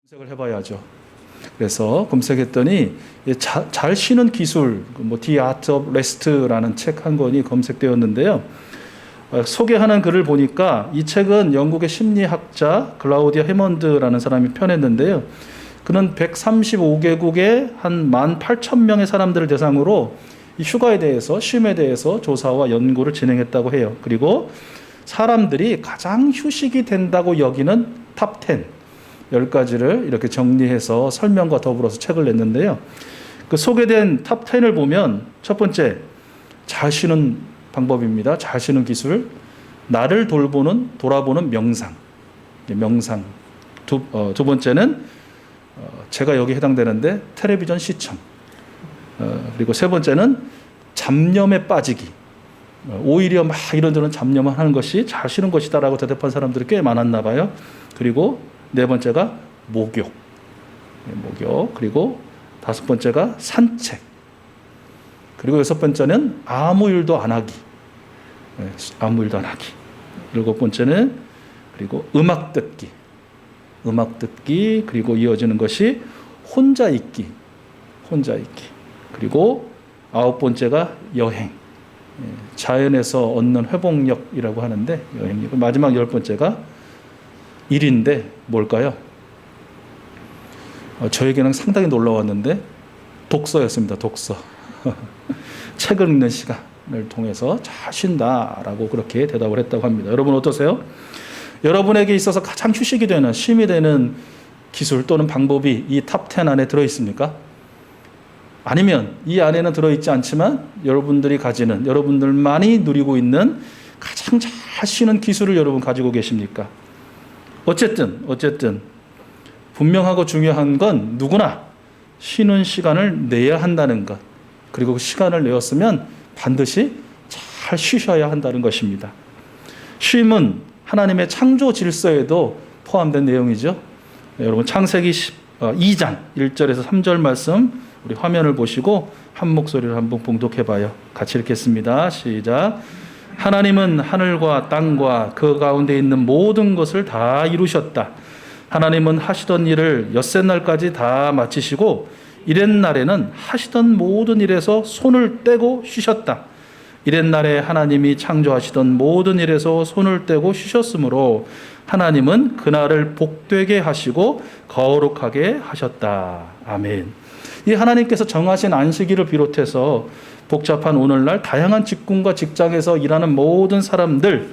검색을 해봐야죠. 그래서 검색했더니 잘 쉬는 기술, The Art of Rest라는 책 한 권이 검색되었는데요. 소개하는 글을 보니까 이 책은 영국의 심리학자 클라우디아 해먼드라는 사람이 펴냈는데요. 그는 135개국의 한 18,000명의 사람들을 대상으로 이 휴가에 대해서, 쉼에 대해서 조사와 연구를 진행했다고 해요. 그리고 사람들이 가장 휴식이 된다고 여기는 탑 10가지를 이렇게 정리해서 설명과 더불어서 책을 냈는데요. 그 소개된 탑 10을 보면 첫 번째, 잘 쉬는 방법입니다. 잘 쉬는 기술. 나를 돌아보는 명상. 명상. 두 번째는 제가 여기 해당되는데 텔레비전 시청. 그리고 세 번째는 잡념에 빠지기. 오히려 막 이런저런 잡념을 하는 것이 잘 쉬는 것이다라고 대답한 사람들이 꽤 많았나 봐요. 그리고 네 번째가 목욕. 그리고 다섯 번째가 산책. 그리고 여섯 번째는 아무 일도 안 하기. 아무 일도 안 하기. 일곱 번째는 그리고 음악 듣기. 그리고 이어지는 것이 혼자 있기. 그리고 아홉 번째가 여행. 자연에서 얻는 회복력이라고 하는데 여행. 마지막 열 번째가 일인데 뭘까요? 저에게는 상당히 놀라웠는데 독서였습니다. 독서. 책을 읽는 시간을 통해서 잘 쉰다라고 그렇게 대답을 했다고 합니다. 여러분 어떠세요? 여러분에게 있어서 가장 휴식이 되는, 쉼이 되는 기술 또는 방법이 이 탑 10 안에 들어있습니까? 아니면 이 안에는 들어있지 않지만 여러분들이 가지는, 여러분들만이 누리고 있는 가장 잘 쉬는 기술을 여러분 가지고 계십니까? 어쨌든 분명하고 중요한 건 누구나 쉬는 시간을 내야 한다는 것. 그리고 그 시간을 내었으면 반드시 잘 쉬셔야 한다는 것입니다. 쉼은 하나님의 창조 질서에도 포함된 내용이죠. 여러분 창세기 2장 1절에서 3절 말씀 우리 화면을 보시고 한 목소리로 한번 봉독해 봐요. 같이 읽겠습니다. 시작. 하나님은 하늘과 땅과 그 가운데 있는 모든 것을 다 이루셨다. 하나님은 하시던 일을 엿새날까지 다 마치시고 이렛날에는 하시던 모든 일에서 손을 떼고 쉬셨다. 이렛날에 하나님이 창조하시던 모든 일에서 손을 떼고 쉬셨으므로 하나님은 그날을 복되게 하시고 거룩하게 하셨다. 아멘. 이 하나님께서 정하신 안식일을 비롯해서 복잡한 오늘날 다양한 직군과 직장에서 일하는 모든 사람들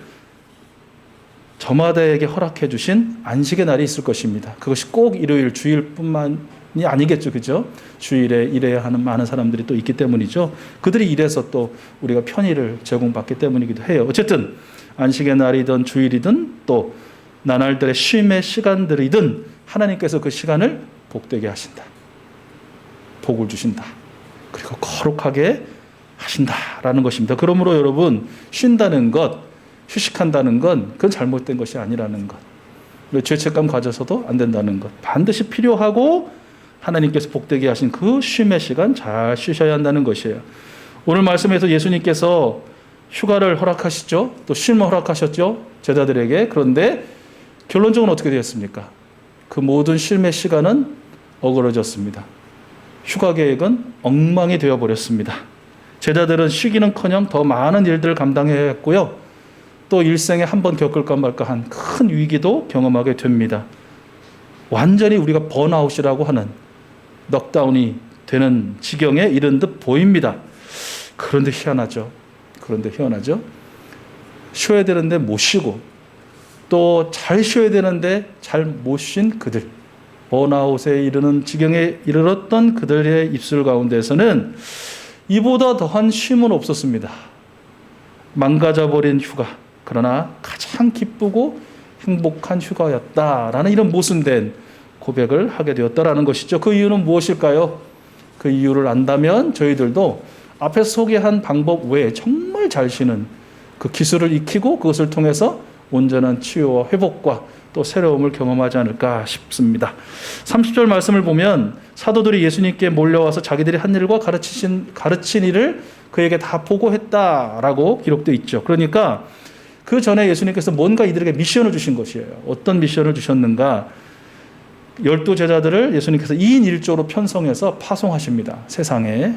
저마다에게 허락해 주신 안식의 날이 있을 것입니다. 그것이 꼭 일요일, 주일뿐만이 아니겠죠. 그죠? 주일에 일해야 하는 많은 사람들이 또 있기 때문이죠. 그들이 일해서 또 우리가 편의를 제공받기 때문이기도 해요. 어쨌든 안식의 날이든 주일이든 또 나날들의 쉼의 시간들이든 하나님께서 그 시간을 복되게 하신다. 복을 주신다. 그리고 거룩하게 하신다라는 것입니다. 그러므로 여러분 쉰다는 것, 휴식한다는 건 그건 잘못된 것이 아니라는 것. 죄책감 가져서도 안 된다는 것. 반드시 필요하고 하나님께서 복되게 하신 그 쉼의 시간 잘 쉬셔야 한다는 것이에요. 오늘 말씀에서 예수님께서 휴가를 허락하시죠. 또 쉼을 허락하셨죠. 제자들에게. 그런데 결론적으로 어떻게 되었습니까? 그 모든 쉼의 시간은 어그러졌습니다. 휴가 계획은 엉망이 되어버렸습니다. 제자들은 쉬기는커녕 더 많은 일들을 감당해야 했고요. 또 일생에 한 번 겪을까 말까 한 큰 위기도 경험하게 됩니다. 완전히 우리가 번아웃이라고 하는 넉다운이 되는 지경에 이른 듯 보입니다. 그런데 희한하죠. 쉬어야 되는데 못 쉬고 또 잘 쉬어야 되는데 잘 못 쉰 그들. 번아웃에 이르는 지경에 이르렀던 그들의 입술 가운데서는 이보다 더한 쉼은 없었습니다. 망가져버린 휴가. 그러나 가장 기쁘고 행복한 휴가였다라는 이런 모순된 고백을 하게 되었다라는 것이죠. 그 이유는 무엇일까요? 그 이유를 안다면 저희들도 앞에서 소개한 방법 외에 정말 잘 쉬는 그 기술을 익히고 그것을 통해서 온전한 치유와 회복과 또 새로움을 경험하지 않을까 싶습니다. 30절 말씀을 보면 사도들이 예수님께 몰려와서 자기들이 한 일과 가르친 일을 그에게 다 보고했다라고 기록되어 있죠. 그러니까 그 전에 예수님께서 뭔가 이들에게 미션을 주신 것이에요. 어떤 미션을 주셨는가? 12 제자들을 예수님께서 2인 1조로 편성해서 파송하십니다. 세상에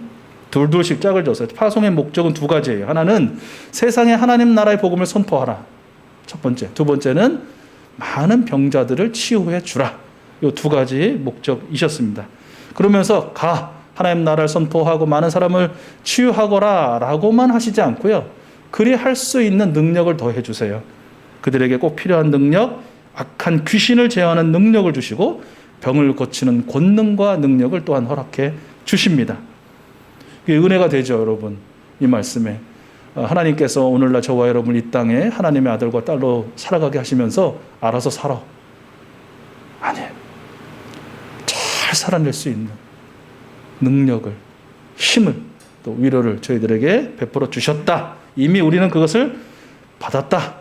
둘둘씩 짝을 져서. 파송의 목적은 두 가지예요. 하나는 세상에 하나님 나라의 복음을 선포하라. 첫 번째. 두 번째는 많은 병자들을 치유해 주라. 이 두 가지 목적이셨습니다. 그러면서 하나님 나라를 선포하고 많은 사람을 치유하거라 라고만 하시지 않고요. 그리 할 수 있는 능력을 더해 주세요. 그들에게 꼭 필요한 능력, 악한 귀신을 제어하는 능력을 주시고 병을 고치는 권능과 능력을 또한 허락해 주십니다. 이게 은혜가 되죠, 여러분. 이 말씀에 하나님께서 오늘날 저와 여러분 이 땅에 하나님의 아들과 딸로 살아가게 하시면서 알아서 살아. 아니에요. 잘 살아낼 수 있는 능력을, 힘을, 또 위로를 저희들에게 베풀어 주셨다. 이미 우리는 그것을 받았다.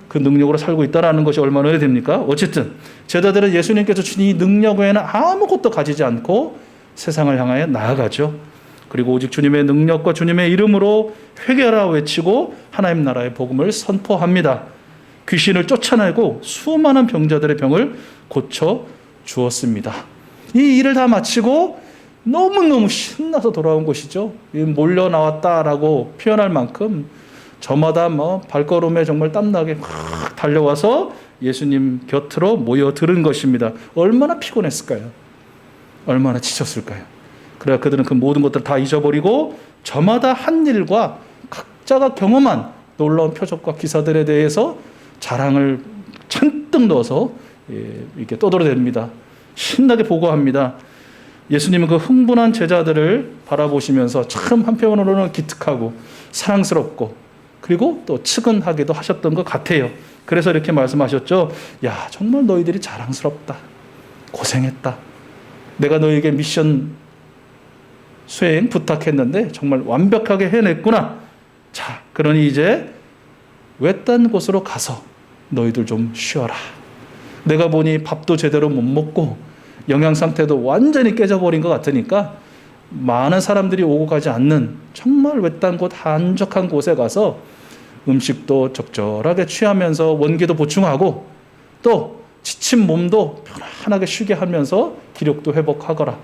그 능력으로 살고 있다는 것이 얼마나 은혜됩니까? 어쨌든 제자들은 예수님께서 주신 이 능력 외에는 아무것도 가지지 않고 세상을 향하여 나아가죠. 그리고 오직 주님의 능력과 주님의 이름으로 회개하라 외치고 하나님 나라의 복음을 선포합니다. 귀신을 쫓아내고 수많은 병자들의 병을 고쳐 주었습니다. 이 일을 다 마치고 너무너무 신나서 돌아온 것이죠. 몰려 나왔다라고 표현할 만큼 저마다 발걸음에 정말 땀나게 확 달려와서 예수님 곁으로 모여들은 것입니다. 얼마나 피곤했을까요? 얼마나 지쳤을까요? 그래야 그들은 그 모든 것들을 다 잊어버리고 저마다 한 일과 각자가 경험한 놀라운 표적과 기사들에 대해서 자랑을 잔뜩 넣어서 이렇게 떠들어댑니다. 신나게 보고합니다. 예수님은 그 흥분한 제자들을 바라보시면서 참 한편으로는 기특하고 사랑스럽고 그리고 또 측은하기도 하셨던 것 같아요. 그래서 이렇게 말씀하셨죠. 야, 정말 너희들이 자랑스럽다. 고생했다. 내가 너희에게 미션 수행 부탁했는데 정말 완벽하게 해냈구나. 자, 그러니 이제 외딴 곳으로 가서 너희들 좀 쉬어라. 내가 보니 밥도 제대로 못 먹고 영양 상태도 완전히 깨져버린 것 같으니까 많은 사람들이 오고 가지 않는 정말 외딴 곳 한적한 곳에 가서 음식도 적절하게 취하면서 원기도 보충하고 또 지친 몸도 편안하게 쉬게 하면서 기력도 회복하거라.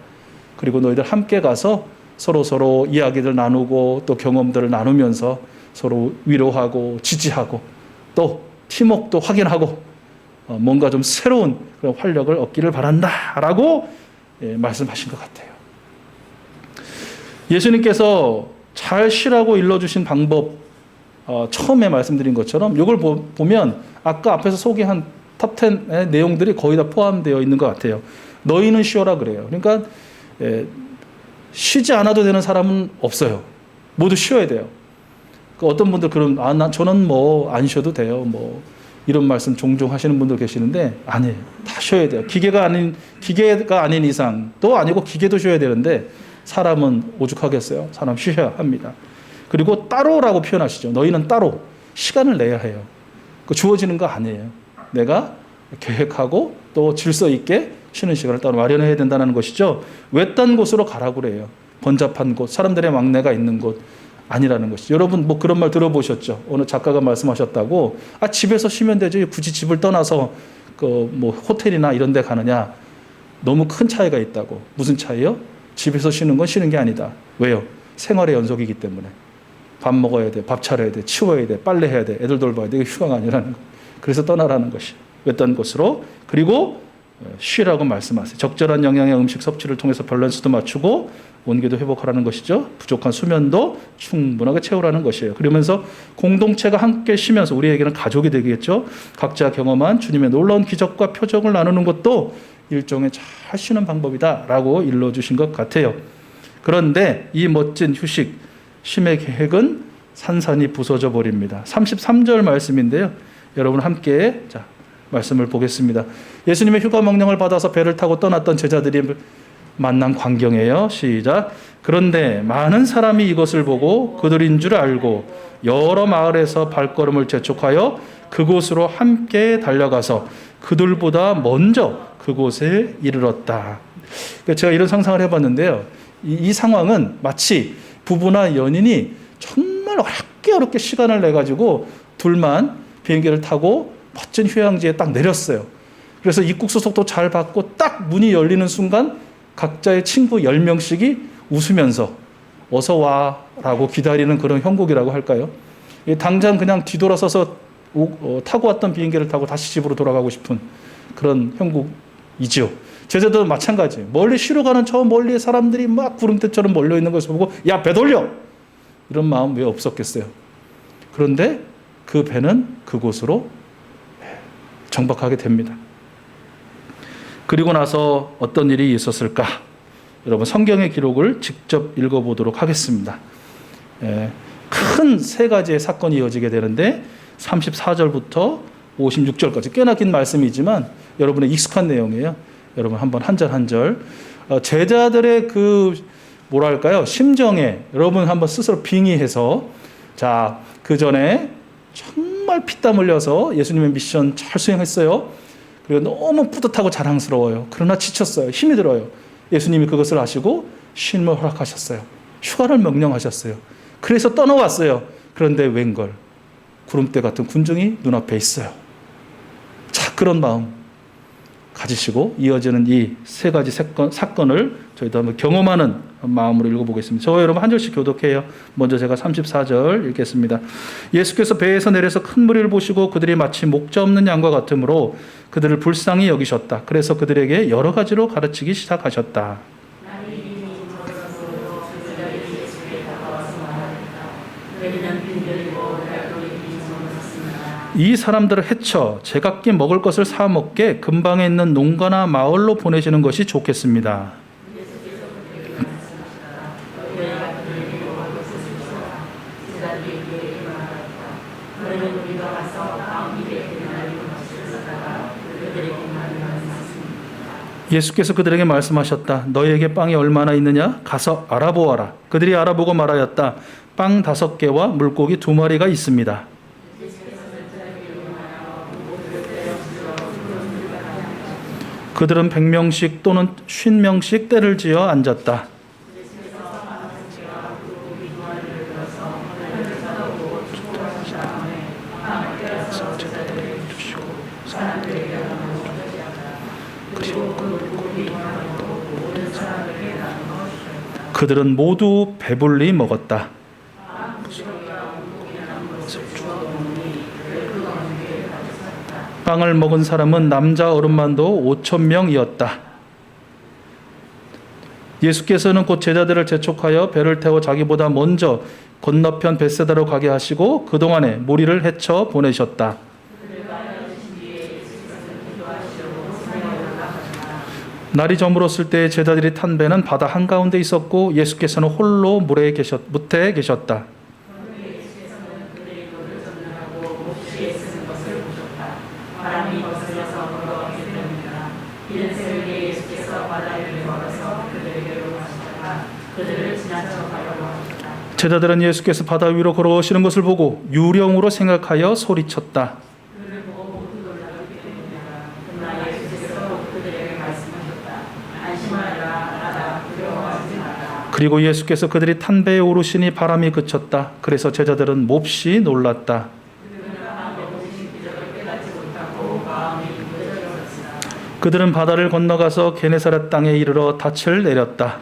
그리고 너희들 함께 가서 서로 이야기들 나누고 또 경험들을 나누면서 서로 위로하고 지지하고 또 팀워크도 확인하고 뭔가 좀 새로운 그런 활력을 얻기를 바란다라고 말씀하신 것 같아요. 예수님께서 잘 쉬라고 일러주신 방법 처음에 말씀드린 것처럼 이걸 보면 아까 앞에서 소개한 탑 10의 내용들이 거의 다 포함되어 있는 것 같아요. 너희는 쉬어라 그래요. 그러니까 쉬지 않아도 되는 사람은 없어요. 모두 쉬어야 돼요. 어떤 분들 저는 안 쉬어도 돼요. 이런 말씀 종종 하시는 분들 계시는데 아니에요. 다 쉬어야 돼요. 기계가 아닌 이상 또 아니고 기계도 쉬어야 되는데 사람은 오죽하겠어요. 사람 쉬어야 합니다. 그리고 따로라고 표현하시죠. 너희는 따로 시간을 내야 해요. 주어지는 거 아니에요. 내가 계획하고 또 질서 있게 쉬는 시간을 따로 마련해야 된다는 것이죠. 외딴 곳으로 가라고 그래요. 번잡한 곳, 사람들의 막내가 있는 곳 아니라는 것이죠. 여러분 그런 말 들어보셨죠? 어느 작가가 말씀하셨다고 집에서 쉬면 되죠. 굳이 집을 떠나서 호텔이나 이런 데 가느냐. 너무 큰 차이가 있다고. 무슨 차이요? 집에서 쉬는 건 쉬는 게 아니다. 왜요? 생활의 연속이기 때문에. 밥 먹어야 돼, 밥 차려야 돼, 치워야 돼, 빨래해야 돼, 애들 돌봐야 돼. 이게 휴가가 아니라는 거. 그래서 떠나라는 것이 외딴 곳으로. 그리고 쉬라고 말씀하세요. 적절한 영양의 음식 섭취를 통해서 밸런스도 맞추고 원기도 회복하라는 것이죠. 부족한 수면도 충분하게 채우라는 것이에요. 그러면서 공동체가 함께 쉬면서 우리에게는 가족이 되겠죠. 각자 경험한 주님의 놀라운 기적과 표적을 나누는 것도 일종의 잘 쉬는 방법이다라고 일러주신 것 같아요. 그런데 이 멋진 휴식, 쉼의 계획은 산산이 부서져 버립니다. 33절 말씀인데요. 여러분 함께 말씀을 보겠습니다. 예수님의 휴가 명령을 받아서 배를 타고 떠났던 제자들이 만난 광경이에요. 시작. 그런데 많은 사람이 이것을 보고 그들인 줄 알고 여러 마을에서 발걸음을 재촉하여 그곳으로 함께 달려가서 그들보다 먼저 그곳에 이르렀다. 제가 이런 상상을 해봤는데요. 이 상황은 마치 부부나 연인이 정말 어렵게 시간을 내가지고 둘만 비행기를 타고 멋진 휴양지에 딱 내렸어요. 그래서 입국 수속도 잘 받고 딱 문이 열리는 순간 각자의 친구 10명씩이 웃으면서 어서 와라고 기다리는 그런 형국이라고 할까요? 당장 그냥 뒤돌아서서 타고 왔던 비행기를 타고 다시 집으로 돌아가고 싶은 그런 형국이죠. 제자들도 마찬가지예요. 멀리 쉬러 가는 저 멀리의 사람들이 막 구름대처럼 몰려있는 것을 보고 야, 배 돌려! 이런 마음 왜 없었겠어요? 그런데 그 배는 그곳으로 정박하게 됩니다. 그리고 나서 어떤 일이 있었을까? 여러분 성경의 기록을 직접 읽어보도록 하겠습니다. 큰 세 가지의 사건이 이어지게 되는데 34절부터 56절까지 꽤나 긴 말씀이지만 여러분의 익숙한 내용이에요. 여러분 한번 한 절 한 절 제자들의 그 뭐랄까요? 심정에 여러분 한번 스스로 빙의해서 자, 그 전에 정말 피땀 흘려서 예수님의 미션 잘 수행했어요. 그리고 너무 뿌듯하고 자랑스러워요. 그러나 지쳤어요. 힘이 들어요. 예수님이 그것을 아시고 쉼을 허락하셨어요. 휴가를 명령하셨어요. 그래서 떠나왔어요. 그런데 웬걸 구름대 같은 군중이 눈앞에 있어요. 자, 그런 마음 가지시고 이어지는 이 세 가지 사건을 저희도 한번 경험하는 마음으로 읽어보겠습니다. 저 여러분 한 절씩 교독해요. 먼저 제가 34절 읽겠습니다. 예수께서 배에서 내려서 큰 무리를 보시고 그들이 마치 목자 없는 양과 같으므로 그들을 불쌍히 여기셨다. 그래서 그들에게 여러 가지로 가르치기 시작하셨다. 이 사람들을 해쳐 제각기 먹을 것을 사 먹게 근방에 있는 농가나 마을로 보내시는 것이 좋겠습니다. 예수께서 그들에게 말씀하셨다. 너희에게 빵이 얼마나 있느냐? 가서 알아보아라. 그들이 알아보고 말하였다. 빵 5개와 물고기 2마리가 있습니다. 그들은 100명씩 또는 50명씩 때를 지어 앉았다. 그들은 모두 배불리 먹었다. 빵을 먹은 사람은 남자 어른만도 5,000명이었다. 예수께서는 곧 제자들을 재촉하여 배를 태워 자기보다 먼저 건너편 벳세다로 가게 하시고 그동안에 무리를 헤쳐 보내셨다. 날이 저물었을 때 제자들이 탄 배는 바다 한가운데 있었고 예수께서는 홀로 무태에 계셨다. 제자들은 예수께서 바다 위로 걸어오시는 것을 보고 유령으로 생각하여 소리쳤다. 그리고 예수께서 그들이 탄 배에 오르시니 바람이 그쳤다. 그래서 제자들은 몹시 놀랐다. 그들은 바다를 건너가서 게네사렛 땅에 이르러 닻을 내렸다.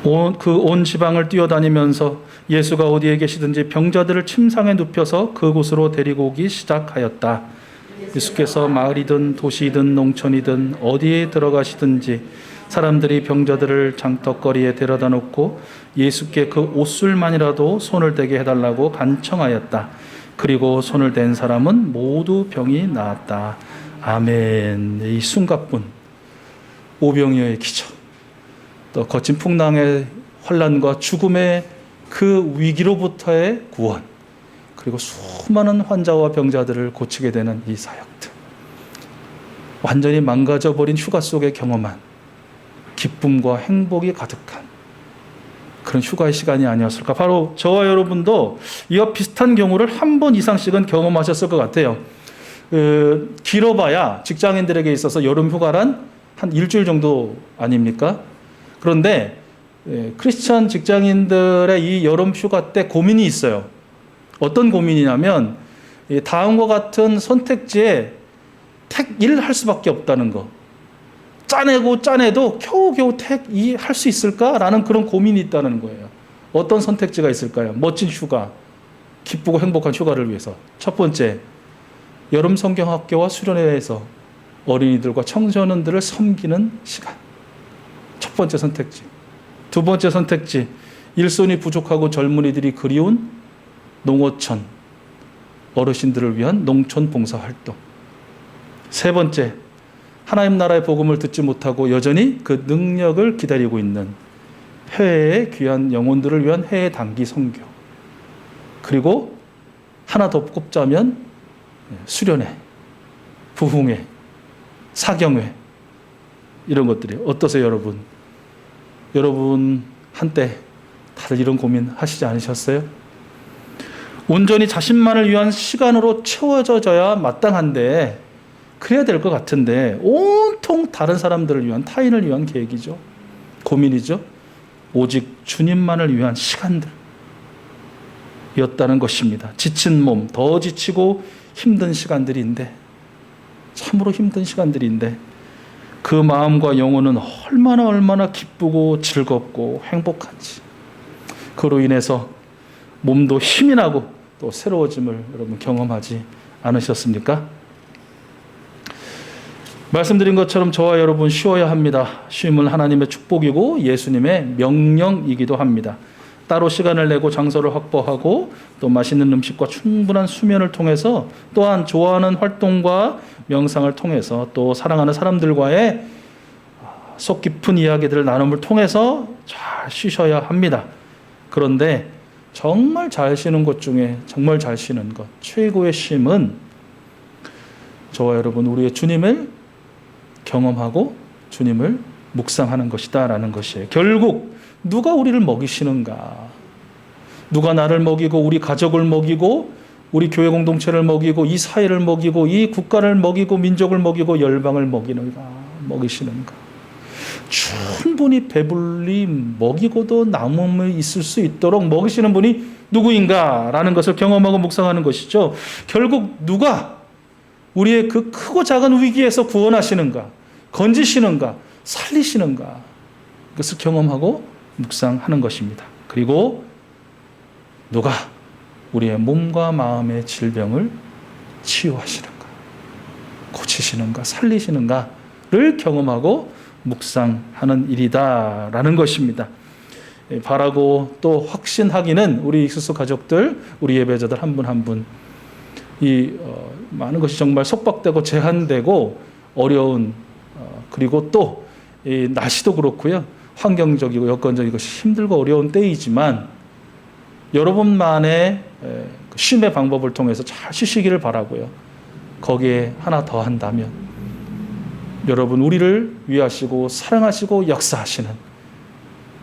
온 지방을 뛰어다니면서 예수가 어디에 계시든지 병자들을 침상에 눕혀서 그곳으로 데리고 오기 시작하였다. 예수께서 마을이든 도시이든 농촌이든 어디에 들어가시든지 사람들이 병자들을 장터거리에 데려다 놓고 예수께 그 옷술만이라도 손을 대게 해달라고 간청하였다. 그리고 손을 댄 사람은 모두 병이 나았다. 아멘. 이 숨가쁜 오병이어의 기적, 또 거친 풍랑의 환난과 죽음의 그 위기로부터의 구원, 그리고 수많은 환자와 병자들을 고치게 되는 이 사역들, 완전히 망가져버린 휴가 속에 경험한 기쁨과 행복이 가득한 그런 휴가의 시간이 아니었을까. 바로 저와 여러분도 이와 비슷한 경우를 한 번 이상씩은 경험하셨을 것 같아요. 길어봐야 직장인들에게 있어서 여름 휴가란 한 일주일 정도 아닙니까? 그런데 크리스천 직장인들의 이 여름 휴가 때 고민이 있어요. 어떤 고민이냐면 이 다음과 같은 선택지에 택 1 할 수밖에 없다는 거. 짜내도 겨우겨우 택 2 할 수 있을까라는 그런 고민이 있다는 거예요. 어떤 선택지가 있을까요? 멋진 휴가, 기쁘고 행복한 휴가를 위해서. 첫 번째, 여름 성경학교와 수련회에서 어린이들과 청소년들을 섬기는 시간. 첫 번째 선택지. 두 번째 선택지, 일손이 부족하고 젊은이들이 그리운 농어촌, 어르신들을 위한 농촌 봉사활동. 세 번째, 하나님 나라의 복음을 듣지 못하고 여전히 그 능력을 기다리고 있는 해외의 귀한 영혼들을 위한 해외 단기 선교. 그리고 하나 더 꼽자면 수련회, 부흥회, 사경회, 이런 것들이 어떠세요, 여러분? 여러분 한때 다들 이런 고민 하시지 않으셨어요? 온전히 자신만을 위한 시간으로 채워져야 마땅한데, 그래야 될 것 같은데 온통 다른 사람들을 위한, 타인을 위한 계획이죠. 고민이죠. 오직 주님만을 위한 시간들이었다는 것입니다. 지친 몸, 더 지치고 힘든 시간들인데, 참으로 힘든 시간들인데, 그 마음과 영혼은 얼마나 기쁘고 즐겁고 행복한지. 그로 인해서 몸도 힘이 나고 또 새로워짐을 여러분 경험하지 않으셨습니까? 말씀드린 것처럼 저와 여러분 쉬어야 합니다. 쉼은 하나님의 축복이고 예수님의 명령이기도 합니다. 따로 시간을 내고 장소를 확보하고 또 맛있는 음식과 충분한 수면을 통해서, 또한 좋아하는 활동과 명상을 통해서, 또 사랑하는 사람들과의 속 깊은 이야기들을 나눔을 통해서 잘 쉬셔야 합니다. 그런데 정말 잘 쉬는 것 중에 정말 잘 쉬는 것, 최고의 쉼은 저와 여러분 우리의 주님을 경험하고 주님을 묵상하는 것이다라는 것이에요. 결국 누가 우리를 먹이시는가? 누가 나를 먹이고 우리 가족을 먹이고 우리 교회 공동체를 먹이고 이 사회를 먹이고 이 국가를 먹이고 민족을 먹이고 열방을 먹이시는가? 충분히 배불리 먹이고도 남음이 있을 수 있도록 먹이시는 분이 누구인가라는 것을 경험하고 묵상하는 것이죠. 결국 누가 우리의 그 크고 작은 위기에서 구원하시는가, 건지시는가, 살리시는가, 그것을 경험하고 묵상하는 것입니다. 그리고 누가 우리의 몸과 마음의 질병을 치유하시는가, 고치시는가, 살리시는가를 경험하고 묵상하는 일이다라는 것입니다. 바라고 또 확신하기는 우리 익수수 가족들, 우리 예배자들 한 분 한 분, 많은 것이 정말 속박되고 제한되고 어려운, 그리고 또 이 날씨도 그렇고요, 환경적이고 여건적이고 것이 힘들고 어려운 때이지만 여러분만의 쉼의 방법을 통해서 잘 쉬시기를 바라고요. 거기에 하나 더 한다면 여러분 우리를 위하시고 사랑하시고 역사하시는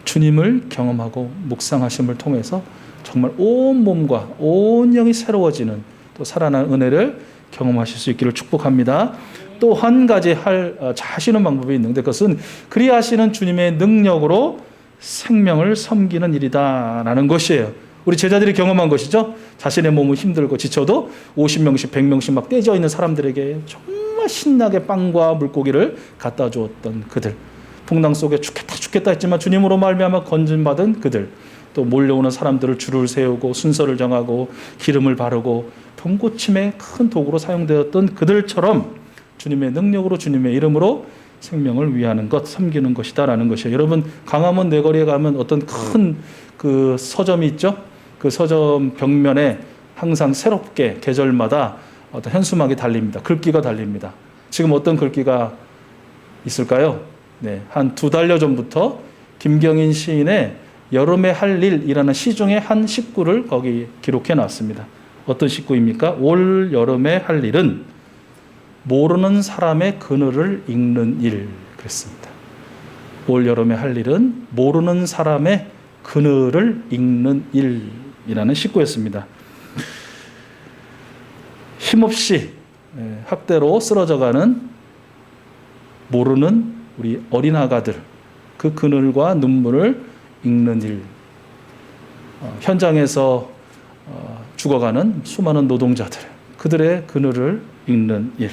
주님을 경험하고 묵상하심을 통해서 정말 온 몸과 온 영이 새로워지는 또 살아나는 은혜를 경험하실 수 있기를 축복합니다. 또 한 가지 잘 쉬는 방법이 있는데, 그것은 그리하시는 주님의 능력으로 생명을 섬기는 일이다라는 것이에요. 우리 제자들이 경험한 것이죠. 자신의 몸은 힘들고 지쳐도 50명씩 100명씩 막 떼져 있는 사람들에게 정말 신나게 빵과 물고기를 갖다 주었던 그들, 풍랑 속에 죽겠다 했지만 주님으로 말미암아 건진받은 그들, 또 몰려오는 사람들을 줄을 세우고 순서를 정하고 기름을 바르고 병고침의 큰 도구로 사용되었던 그들처럼 주님의 능력으로 주님의 이름으로 생명을 위하는 것, 섬기는 것이다라는 것이에요. 여러분 강화문 내거리에 가면 어떤 큰 그 서점이 있죠. 그 서점 벽면에 항상 새롭게 계절마다 어떤 현수막이 달립니다. 글귀가 달립니다. 지금 어떤 글귀가 있을까요? 네, 한 2달여 전부터 김경인 시인의 여름에 할 일이라는 시 중에 한 식구를 거기 기록해 놨습니다. 어떤 식구입니까? 올 여름에 할 일은 모르는 사람의 그늘을 읽는 일, 그랬습니다. 올 여름에 할 일은 모르는 사람의 그늘을 읽는 일이라는 식구였습니다. 힘없이 학대로 쓰러져가는 모르는 우리 어린 아가들, 그 그늘과 눈물을 읽는 일, 현장에서 죽어가는 수많은 노동자들, 그들의 그늘을 읽는 일,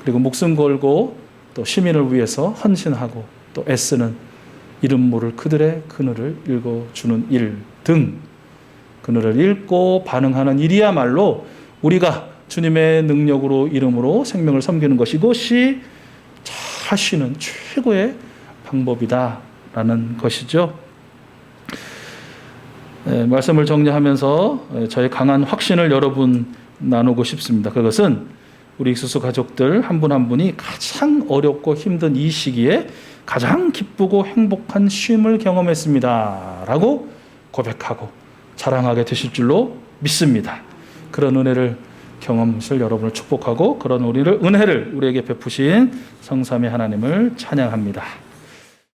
그리고 목숨 걸고 또 시민을 위해서 헌신하고 또 애쓰는 이름 모를 그들의 그늘을 읽어주는 일 등, 그늘을 읽고 반응하는 일이야말로 우리가 주님의 능력으로 이름으로 생명을 섬기는 것이, 이것이 잘 쉬는 최고의 방법이다라는 것이죠. 말씀을 정리하면서 저의 강한 확신을 여러분 나누고 싶습니다. 그것은 우리 익수수 가족들 한 분 한 분이 가장 어렵고 힘든 이 시기에 가장 기쁘고 행복한 쉼을 경험했습니다 라고 고백하고 자랑하게 되실 줄로 믿습니다. 그런 은혜를 경험하실 여러분을 축복하고 그런 은혜를 우리에게 베푸신 성삼위 하나님을 찬양합니다.